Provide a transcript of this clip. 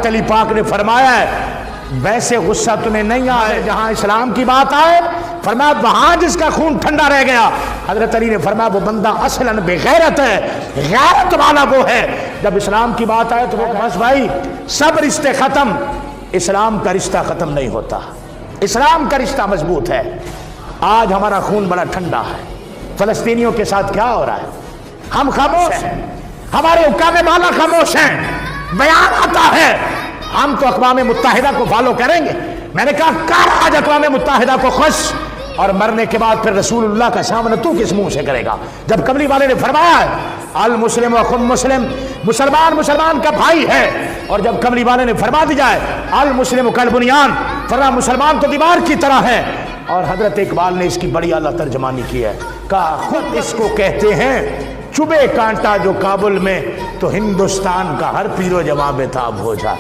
علی پاک نے فرمایا ہے ویسے غصہ تمہیں نہیں آئے جہاں اسلام کی بات آئے، فرمایا وہاں جس کا خون ٹھنڈا رہ گیا۔ حضرت علی نے فرمایا وہ بندہ اصلاً بغیرت ہے، غیرت والا وہ ہے۔ جب اسلام کی بات آئے تو وہ بس بھائی سب رشتے ختم، اسلام کا رشتہ ختم نہیں ہوتا، اسلام کا رشتہ مضبوط ہے۔ آج ہمارا خون بڑا ٹھنڈا ہے، فلسطینیوں کے ساتھ کیا ہو رہا ہے؟ ہم خاموش ہیں، ہمارے حکام بالا خاموش ہیں، بیان آتا ہے ہم تو اقوام متحدہ کو فالو کریں گے۔ میں نے کہا کر آج اقوام متحدہ کو خوش، اور مرنے کے بعد پھر رسول اللہ کا سامنا تو کس منہ سے کرے گا؟ جب کملی والے نے فرمایا ہے المسلم اخو مسلم، مسلمان مسلمان کا بھائی ہے، اور جب کملی والے نے فرما دیا ہے المسلم کالبنیان، فرمایا مسلمان تو دیوار کی طرح ہے۔ اور حضرت اقبال نے اس کی بڑی اعلیٰ ترجمانی کی ہے، کہا خود اس کو کہتے ہیں چبے کانٹا جو کابل میں، تو ہندوستان کا ہر پیر و جوان بے تاب ہو جائے۔